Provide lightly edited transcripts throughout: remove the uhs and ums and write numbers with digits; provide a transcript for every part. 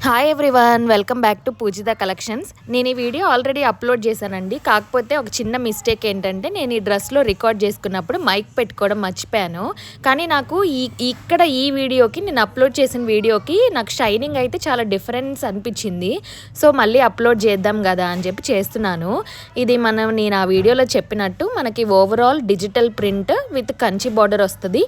Hi everyone, welcome back to Pujitha collections. నేను ఈ video already upload చేశానండి. కాకపోతే ఒక చిన్న మిస్టేక్ ఏంటంటే నేను ఈ డ్రెస్లో రికార్డ్ చేసుకున్నప్పుడు మైక్ పెట్టుకోవడం మర్చిపోయాను. కానీ నాకు ఇక్కడ ఈ వీడియోకి నేను అప్లోడ్ చేసిన వీడియోకి నాకు షైనింగ్ అయితే చాలా డిఫరెన్స్ అనిపించింది. సో మళ్ళీ అప్లోడ్ చేద్దాం కదా అని చెప్పి చేస్తున్నాను. ఇది నేను ఆ వీడియోలో చెప్పినట్టు మనకి overall digital print with Kanchi border వస్తుంది.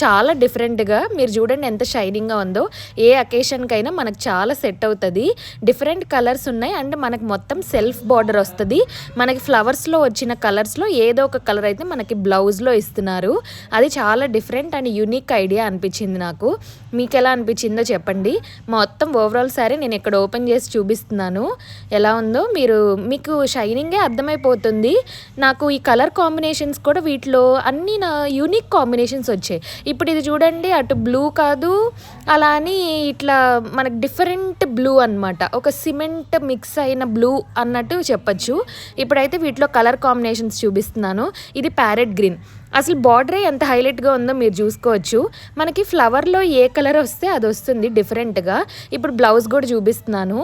చాలా డిఫరెంట్గా మీరు చూడండి ఎంత షైనింగ్గా ఉందో. ఏ అకేషన్కైనా మనకు చాలా సెట్ అవుతుంది. డిఫరెంట్ కలర్స్ ఉన్నాయి అండ్ మనకి మొత్తం సెల్ఫ్ బార్డర్ వస్తుంది. మనకి ఫ్లవర్స్లో వచ్చిన కలర్స్లో ఏదో ఒక కలర్ అయితే మనకి బ్లౌజ్లో ఇస్తున్నారు. అది చాలా డిఫరెంట్ అండ్ యూనిక్ ఐడియా అనిపించింది నాకు. మీకు ఎలా అనిపించిందో చెప్పండి. మొత్తం ఓవరాల్ సారీ నేను ఇక్కడ ఓపెన్ చేసి చూపిస్తున్నాను ఎలా ఉందో. మీకు షైనింగే అర్థమైపోతుంది. నాకు ఈ కలర్ కాంబినేషన్స్ కూడా వీటిలో అన్నీ నా యూనిక్ కాంబినేషన్స్ వచ్చాయి. ఇప్పుడు ఇది చూడండి, అటు బ్లూ కాదు, అలా అని ఇట్లా మనకు డిఫరెంట్ బ్లూ అనమాట. ఒక సిమెంట్ మిక్స్ అయిన బ్లూ అన్నట్టు చెప్పచ్చు. ఇప్పుడైతే వీటిలో కలర్ కాంబినేషన్స్ చూపిస్తున్నాను. ఇది ప్యారెట్ గ్రీన్. అసలు బార్డరే ఎంత హైలైట్గా ఉందో మీరు చూసుకోవచ్చు. మనకి ఫ్లవర్లో ఏ కలర్ వస్తే అది వస్తుంది డిఫరెంట్గా. ఇప్పుడు బ్లౌజ్ కూడా చూపిస్తున్నాను.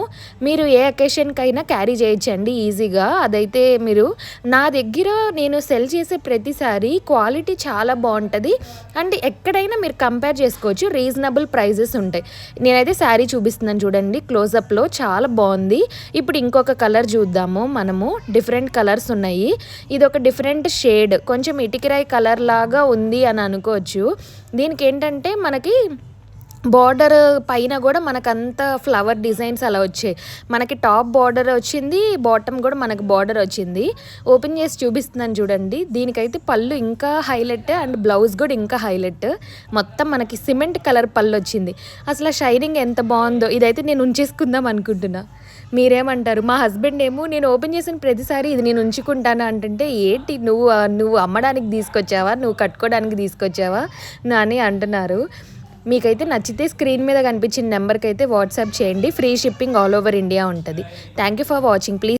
మీరు ఏ అకేషన్కైనా క్యారీ చేయొచ్చండి ఈజీగా. అదైతే మీరు నా దగ్గర నేను సెల్ చేసే ప్రతిసారి క్వాలిటీ చాలా బాగుంటుంది అండ్ ఎక్కడైనా మీరు కంపేర్ చేసుకోవచ్చు. రీజనబుల్ ప్రైజెస్ ఉంటాయి. నేనైతే శారీ చూపిస్తున్నాను చూడండి క్లోజప్లో, చాలా బాగుంది. ఇప్పుడు ఇంకొక కలర్ చూద్దాము మనము. డిఫరెంట్ కలర్స్ ఉన్నాయి. ఇది ఒక డిఫరెంట్ షేడ్, కొంచెం ఇటికిరాయి కలర్ లాగా ఉంది అని అనుకోవచ్చు. దీనికి ఏంటంటే మనకి బార్డర్ పైన కూడా మనకంత ఫ్లవర్ డిజైన్స్ అలా వచ్చాయి. మనకి టాప్ బార్డర్ వచ్చింది, బాటమ్ కూడా మనకు బార్డర్ వచ్చింది. ఓపెన్ చేసి చూపిస్తున్నాను చూడండి. దీనికైతే పళ్ళు ఇంకా హైలైట్ అండ్ బ్లౌజ్ కూడా ఇంకా హైలైట్. మొత్తం మనకి సిమెంట్ కలర్ పళ్ళు వచ్చింది. అసలు షైనింగ్ ఎంత బాగుందో. ఇదైతే నేను ఉంచేసుకుందాం అనుకుంటున్నా. మీరేమంటారు? మా హస్బెండ్ ఏమో నేను ఓపెన్ చేసిన ప్రతిసారి ఇది నేను ఉంచుకుంటాను అంటుంటే, ఏంటి నువ్వు అమ్మడానికి తీసుకొచ్చావా, నువ్వు కట్టుకోవడానికి తీసుకొచ్చావా అని అంటున్నారు. మీకైతే నచ్చితే స్క్రీన్ మీద కనిపించిన నెంబర్కి అయితే వాట్సాప్ చేయండి. Free shipping all over India ఉంటుంది. Thank you for watching. Please